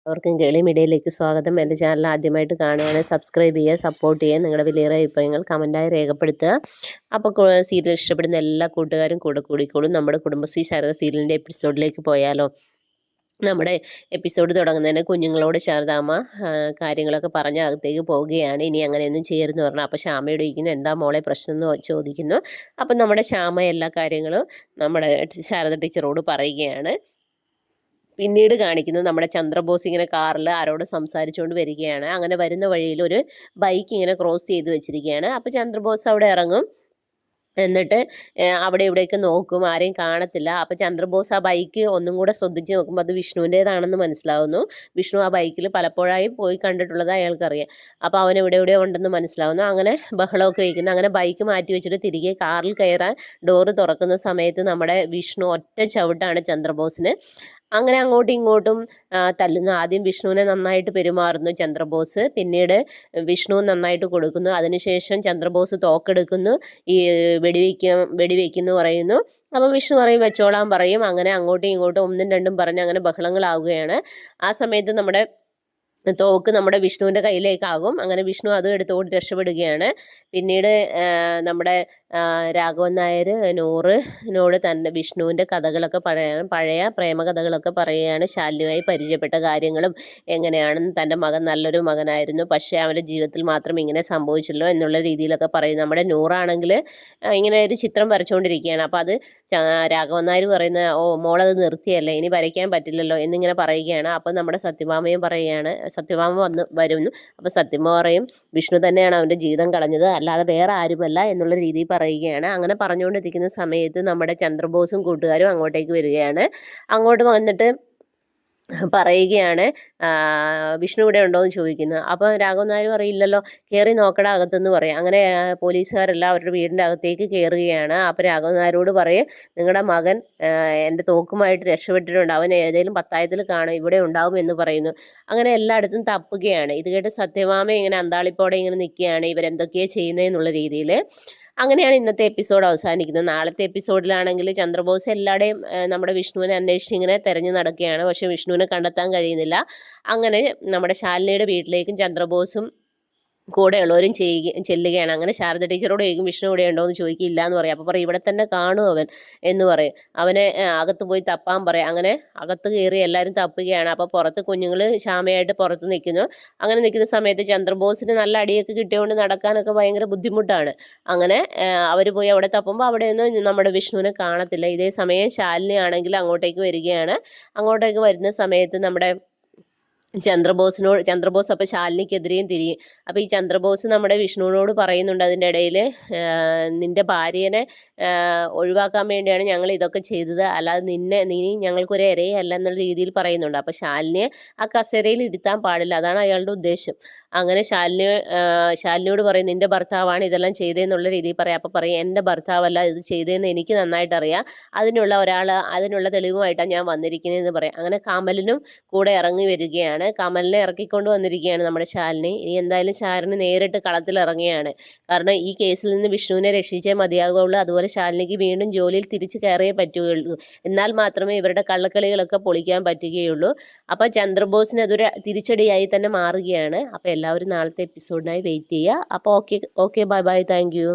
അവർക്കും കേളി മീഡിയയിലേക്ക് സ്വാഗതം. എൻ്റെ ചാനൽ ആദ്യമായിട്ട് കാണുകയാണെങ്കിൽ സബ്സ്ക്രൈബ് ചെയ്യുക, സപ്പോർട്ട് ചെയ്യുക, നിങ്ങളുടെ വിലയേറിയ അഭിപ്രായങ്ങൾ കമൻറ്റായി രേഖപ്പെടുത്തുക. അപ്പോൾ സീരിയൽ ഇഷ്ടപ്പെടുന്ന എല്ലാ കൂട്ടുകാരും കൂടെ കൂടിക്കോളും. നമ്മുടെ കുടുംബശ്രീ ശാരദ സീരിയലിൻ്റെ എപ്പിസോഡിലേക്ക് പോയാലോ? നമ്മുടെ എപ്പിസോഡ് തുടങ്ങുന്നതിന് കുഞ്ഞുങ്ങളോട് ശാരദാമ്മ കാര്യങ്ങളൊക്കെ പറഞ്ഞ് അകത്തേക്ക് പോവുകയാണ്. ഇനി അങ്ങനെയൊന്നും ചെയ്യരുതെന്ന് പറഞ്ഞു. അപ്പോൾ ശ്യാമയോട് ചോദിക്കുന്നു, എന്താ മോളെ പ്രശ്നം എന്ന് ചോദിക്കുന്നു. അപ്പം നമ്മുടെ ശ്യാമ എല്ലാ കാര്യങ്ങളും നമ്മുടെ ശാരദ ടീച്ചറോട് പറയുകയാണ്. പിന്നീട് കാണിക്കുന്നത് നമ്മുടെ ചന്ദ്രബോസ് ഇങ്ങനെ കാറിൽ ആരോട് സംസാരിച്ചുകൊണ്ട് വരികയാണ്. അങ്ങനെ വരുന്ന വഴിയിൽ ഒരു ബൈക്ക് ഇങ്ങനെ ക്രോസ് ചെയ്ത് വെച്ചിരിക്കുകയാണ്. അപ്പോൾ ചന്ദ്രബോസ് അവിടെ ഇറങ്ങും. എന്നിട്ട് അവിടെ ഇവിടെയൊക്കെ നോക്കും, ആരെയും കാണത്തില്ല. അപ്പോൾ ചന്ദ്രബോസ് ആ ബൈക്ക് ഒന്നും കൂടെ ശ്രദ്ധിച്ച് നോക്കുമ്പോൾ അത് വിഷ്ണുവിൻ്റേതാണെന്ന് മനസ്സിലാവുന്നു. വിഷ്ണു ആ ബൈക്കിൽ പലപ്പോഴായി പോയി കണ്ടിട്ടുള്ളത് അയാൾക്കറിയാം. അപ്പോൾ അവൻ എവിടെ ഉണ്ടെന്ന് മനസ്സിലാവുന്നു. അങ്ങനെ ബഹളമൊക്കെ വയ്ക്കുന്നു. അങ്ങനെ ബൈക്ക് മാറ്റി വെച്ചിട്ട് തിരികെ കാറിൽ കയറാൻ ഡോറ് തുറക്കുന്ന സമയത്ത് നമ്മുടെ വിഷ്ണു ഒറ്റ ചവിട്ടാണ് ചന്ദ്രബോസിന്. അങ്ങനെ അങ്ങോട്ടും ഇങ്ങോട്ടും തല്ലുന്നു. ആദ്യം വിഷ്ണുവിനെ നന്നായിട്ട് പെരുമാറുന്നു ചന്ദ്രബോസ്. പിന്നീട് വിഷ്ണു നന്നായിട്ട് കൊടുക്കുന്നു. അതിനുശേഷം ചന്ദ്രബോസ് തോക്കെടുക്കുന്നു, ഈ വെടിവെക്കുന്നു പറയുന്നു. അപ്പോൾ വിഷ്ണു പറയും വെച്ചോളാൻ പറയും. അങ്ങനെ അങ്ങോട്ടും ഇങ്ങോട്ടും ഒന്നും രണ്ടും പറഞ്ഞ് അങ്ങനെ ബഹളങ്ങളാവുകയാണ്. ആ സമയത്ത് നമ്മുടെ തോക്ക് നമ്മുടെ വിഷ്ണുവിൻ്റെ കയ്യിലേക്കാകും. അങ്ങനെ വിഷ്ണു അത് എടുത്തുകൊണ്ട് രക്ഷപ്പെടുകയാണ്. പിന്നീട് നമ്മുടെ രാഘവൻ നായർ നൂറിനോട് തന്നെ വിഷ്ണുവിൻ്റെ കഥകളൊക്കെ പഴയ പ്രേമകഥകളൊക്കെ പറയുകയാണ്. ശാലിനിയുമായി പരിചയപ്പെട്ട കാര്യങ്ങളും എങ്ങനെയാണെന്ന്, തൻ്റെ മകൻ നല്ലൊരു മകനായിരുന്നു, പക്ഷേ അവൻ്റെ ജീവിതത്തിൽ മാത്രം ഇങ്ങനെ സംഭവിച്ചല്ലോ എന്നുള്ള രീതിയിലൊക്കെ പറയും. നമ്മുടെ നൂറാണെങ്കിൽ ഇങ്ങനെ ഒരു ചിത്രം വരച്ചുകൊണ്ടിരിക്കുകയാണ്. അപ്പോൾ അത് രാഘവൻ നായർ പറയുന്ന, ഓ മോളത് നിർത്തിയല്ലേ, ഇനി വരയ്ക്കാൻ പറ്റില്ലല്ലോ എന്നിങ്ങനെ പറയുകയാണ്. അപ്പോൾ നമ്മുടെ സത്യഭാമയും പറയുകയാണ്, സത്യഭാമ വരുന്നു. അപ്പോൾ സത്യഭാമ പറയും വിഷ്ണു തന്നെയാണ് അവൻ്റെ ജീവിതം കളഞ്ഞത്, അല്ലാതെ വേറെ ആരുമല്ല എന്നുള്ള രീതിയിൽ പറയുകയാണ്. അങ്ങനെ പറഞ്ഞുകൊണ്ടിരിക്കുന്ന സമയത്ത് നമ്മുടെ ചന്ദ്രബോസും കൂട്ടുകാരും അങ്ങോട്ടേക്ക് വരികയാണ്. അങ്ങോട്ട് വന്നിട്ട് പറയുകയാണ്, വിഷ്ണു ഇവിടെ ഉണ്ടോ എന്ന് ചോദിക്കുന്നു. അപ്പോൾ രാഘവൻ നായർ പറയില്ലല്ലോ, കയറി നോക്കടാ അകത്തെന്ന് പറയും. അങ്ങനെ പോലീസുകാരെല്ലാം അവരുടെ വീടിൻ്റെ അകത്തേക്ക് കയറുകയാണ്. അപ്പോൾ രാഘവൻ നായരോട് പറയും, നിങ്ങളുടെ മകൻ എൻ്റെ തോക്കുമായിട്ട് രക്ഷപ്പെട്ടിട്ടുണ്ട്, അവൻ ഏതെങ്കിലും പത്തായത്തിൽ കാണും, ഇവിടെ ഉണ്ടാവും എന്ന് പറയുന്നു. അങ്ങനെ എല്ലായിടത്തും തപ്പുകയാണ്. ഇത് കേട്ട് സത്യഭാമ ഇങ്ങനെ അന്താളിപ്പോടെ ഇങ്ങനെ നിൽക്കുകയാണ്, ഇവരെന്തൊക്കെയാണ് ചെയ്യുന്നതെന്നുള്ള രീതിയിൽ. അങ്ങനെയാണ് ഇന്നത്തെ എപ്പിസോഡ് അവസാനിക്കുന്നത്. നാളത്തെ എപ്പിസോഡിലാണെങ്കിൽ ചന്ദ്രബോസ് എല്ലാവരുടെയും നമ്മുടെ വിഷ്ണുവിനെ അന്വേഷിച്ച് ഇങ്ങനെ തിരഞ്ഞു നടക്കുകയാണ്. പക്ഷേ വിഷ്ണുവിനെ കണ്ടെത്താൻ കഴിയുന്നില്ല. അങ്ങനെ നമ്മുടെ ശാലിനിയുടെ വീട്ടിലേക്കും ചന്ദ്രബോസും കൂടെയുള്ളവരും ചെല്ലുകയാണ്. അങ്ങനെ ശാരദ ടീച്ചറോട് ചോദിക്കും, വിഷ്ണു ഇവിടെ ഉണ്ടോ എന്ന് ചോദിക്കില്ല എന്ന് പറയും. അപ്പോൾ പറയും ഇവിടെ തന്നെ കാണും അവൻ എന്ന് പറയും. അവനെ അകത്ത് പോയി തപ്പാൻ പറയും. അങ്ങനെ അകത്ത് കയറി എല്ലാവരും തപ്പുകയാണ്. അപ്പോൾ പുറത്ത് കുഞ്ഞുങ്ങൾ ശ്യാമയായിട്ട് പുറത്ത് നിൽക്കുന്നു. അങ്ങനെ നിൽക്കുന്ന സമയത്ത് ചന്ദ്രബോസിന് നല്ല അടിയൊക്കെ കിട്ടിയതുകൊണ്ട് നടക്കാനൊക്കെ ഭയങ്കര ബുദ്ധിമുട്ടാണ്. അങ്ങനെ അവർ പോയി അവിടെ തപ്പുമ്പോൾ അവിടെയൊന്നും നമ്മുടെ വിഷ്ണുവിനെ കാണത്തില്ല. ഇതേ സമയം ശാലിനി ആണെങ്കിൽ അങ്ങോട്ടേക്ക് വരികയാണ്. അങ്ങോട്ടേക്ക് വരുന്ന സമയത്ത് നമ്മുടെ ചന്ദ്രബോസ് അപ്പോൾ ശാലിനിക്കെതിരെയും തിരിയും. അപ്പോൾ ഈ ചന്ദ്രബോസ് നമ്മുടെ വിഷ്ണുവിനോട് പറയുന്നുണ്ട് അതിൻ്റെ ഇടയിൽ, നിൻ്റെ ഭാര്യനെ ഒഴിവാക്കാൻ വേണ്ടിയാണ് ഞങ്ങൾ ഇതൊക്കെ ചെയ്തത്, അല്ലാതെ നീ ഞങ്ങൾക്കൊരു ഇരയല്ല എന്നുള്ള രീതിയിൽ പറയുന്നുണ്ട്. അപ്പോൾ ശാലിനിയെ ആ കസേരയിൽ ഇരുത്താൻ പാടില്ല, അതാണ് അയാളുടെ ഉദ്ദേശം. അങ്ങനെ ശാലിനിയോട് പറയും, നിൻ്റെ ഭർത്താവാണ് ഇതെല്ലാം ചെയ്തതെന്നുള്ള രീതിയിൽ പറയാം. അപ്പോൾ പറയും, എൻ്റെ ഭർത്താവല്ല ഇത് ചെയ്തതെന്ന് എനിക്ക് നന്നായിട്ട് അറിയാം, അതിനുള്ള തെളിവുമായിട്ടാണ് ഞാൻ വന്നിരിക്കുന്നതെന്ന് പറയാം. അങ്ങനെ കമലിനും കൂടെ ഇറങ്ങി വരികയാണ്. കമലിനെ ഇറക്കിക്കൊണ്ട് വന്നിരിക്കുകയാണ് നമ്മുടെ ശാലിനി. ഇനി എന്തായാലും ശാലിനി നേരിട്ട് കളത്തിലിറങ്ങുകയാണ്. കാരണം ഈ കേസിൽ നിന്ന് വിഷ്ണുവിനെ രക്ഷിച്ചേ മതിയാകുകയുള്ളൂ. അതുപോലെ ശാലിനിക്ക് വീണ്ടും ജോലിയിൽ തിരിച്ചു കയറിയേ പറ്റുകയുള്ളൂ. എന്നാൽ മാത്രമേ ഇവരുടെ കള്ളക്കളികളൊക്കെ പൊളിക്കാൻ പറ്റുകയുള്ളൂ. അപ്പോൾ ചന്ദ്രബോസിന് അതൊരു തിരിച്ചടിയായി തന്നെ മാറുകയാണ്. അപ്പോൾ എല്ലാവരും നാളത്തെ എപ്പിസോഡിനായി വെയിറ്റ് ചെയ്യുക. അപ്പോൾ okay bye bye, thank you.